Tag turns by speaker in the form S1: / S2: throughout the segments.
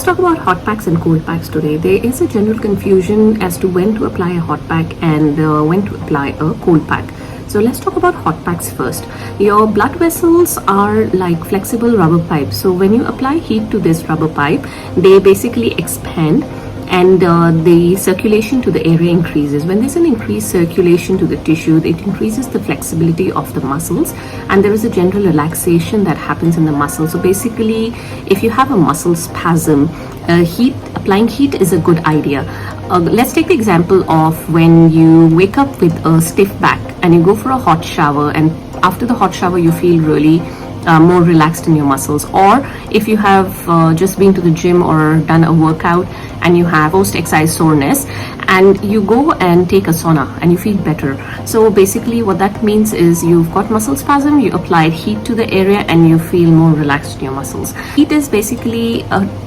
S1: Let's talk about hot packs and cold packs today. There is a general confusion as to when to apply a hot pack and when to apply a cold pack. So let's talk about hot packs first. Your blood vessels are like flexible rubber pipes. So when you apply heat to this rubber pipe, they basically expand and the circulation to the area increases. When there's an increased circulation to the tissue, it increases the flexibility of the muscles and there is a general relaxation that happens in the muscle. So basically, if you have a muscle spasm, applying heat is a good idea. Let's take the example of when you wake up with a stiff back and you go for a hot shower, and after the hot shower you feel really more relaxed in your muscles. Or if you have just been to the gym or done a workout and you have post-exercise soreness and you go and take a sauna and you feel better. So basically what that means is you've got muscle spasm, you applied heat to the area and you feel more relaxed in your muscles. Heat is basically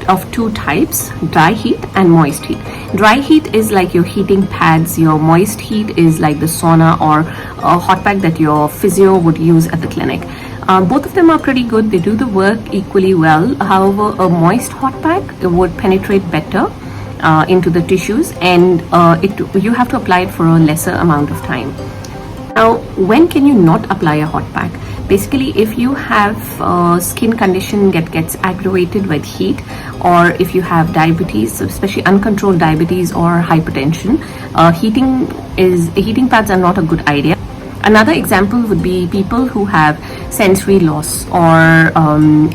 S1: of two types: dry heat and moist heat. Dry heat is like your heating pads. Your moist heat is like the sauna or a hot pack that your physio would use at the clinic. Both of them are pretty good. They do the work equally well. However, a moist hot pack would penetrate better into the tissues, and you have to apply it for a lesser amount of time. Now, when can you not apply a hot pack? Basically, if you have a skin condition that gets aggravated with heat, or if you have diabetes, especially uncontrolled diabetes or hypertension, heating pads are not a good idea. Another example would be people who have sensory loss or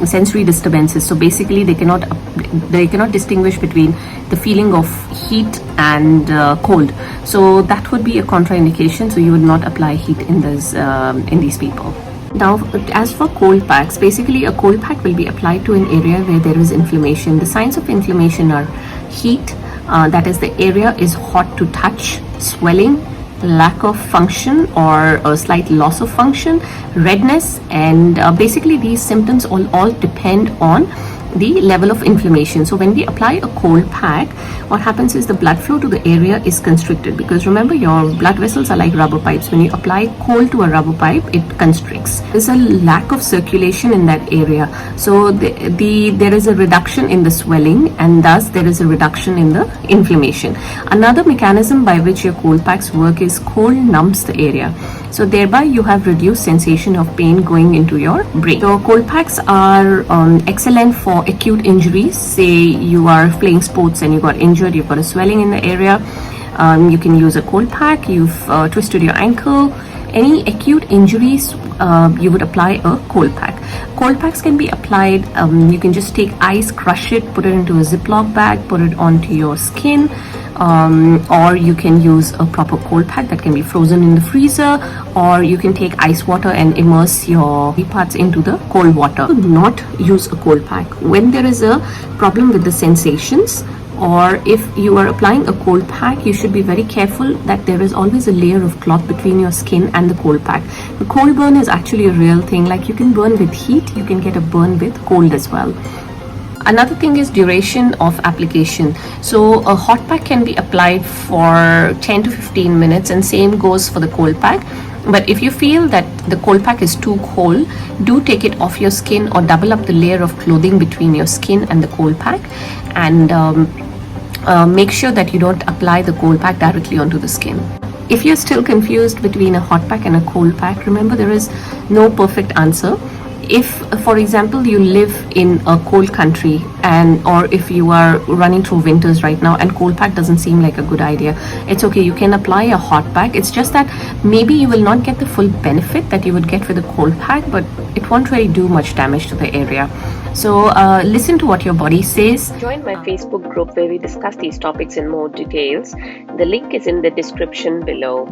S1: sensory disturbances. So basically, they cannot distinguish between the feeling of heat and cold. So that would be a contraindication. So you would not apply heat in these people. Now, as for cold packs, basically a cold pack will be applied to an area where there is inflammation. The signs of inflammation are heat, that is, the area is hot to touch, swelling, lack of function or a slight loss of function, redness, and basically these symptoms all depend on the level of inflammation. So when we apply a cold pack, what happens is the blood flow to the area is constricted, because remember, your blood vessels are like rubber pipes. When you apply cold to a rubber pipe, it constricts. There's a lack of circulation in that area, so there is a reduction in the swelling, and thus there is a reduction in the inflammation. Another mechanism by which your cold packs work is cold numbs the area, so thereby you have reduced sensation of pain going into your brain. So cold packs are excellent for acute injuries. Say you are playing sports and you got injured, you've got a swelling in the area, you can use a cold pack. You've twisted your ankle, any acute injuries, you would apply a cold pack. Cold packs can be applied, you can just take ice, crush it, put it into a Ziploc bag, put it onto your skin, or you can use a proper cold pack that can be frozen in the freezer, or you can take ice water and immerse your parts into the cold water. Do not use a cold pack when there is a problem with the sensations, or if you are applying a cold pack, you should be very careful that there is always a layer of cloth between your skin and the cold pack. The cold burn is actually a real thing. Like, you can burn with heat, you can get a burn with cold as well. Another thing is duration of application. So a hot pack can be applied for 10 to 15 minutes, and same goes for the cold pack. But if you feel that the cold pack is too cold, do take it off your skin or double up the layer of clothing between your skin and the cold pack, and make sure that you don't apply the cold pack directly onto the skin. If you're still confused between a hot pack and a cold pack, remember, there is no perfect answer. If, for example, you live in a cold country, or if you are running through winters right now and cold pack doesn't seem like a good idea, it's okay, you can apply a hot pack. It's just that maybe you will not get the full benefit that you would get with a cold pack, but it won't really do much damage to the area. So listen to what your body says.
S2: Join my Facebook group where we discuss these topics in more details. The link is in the description below.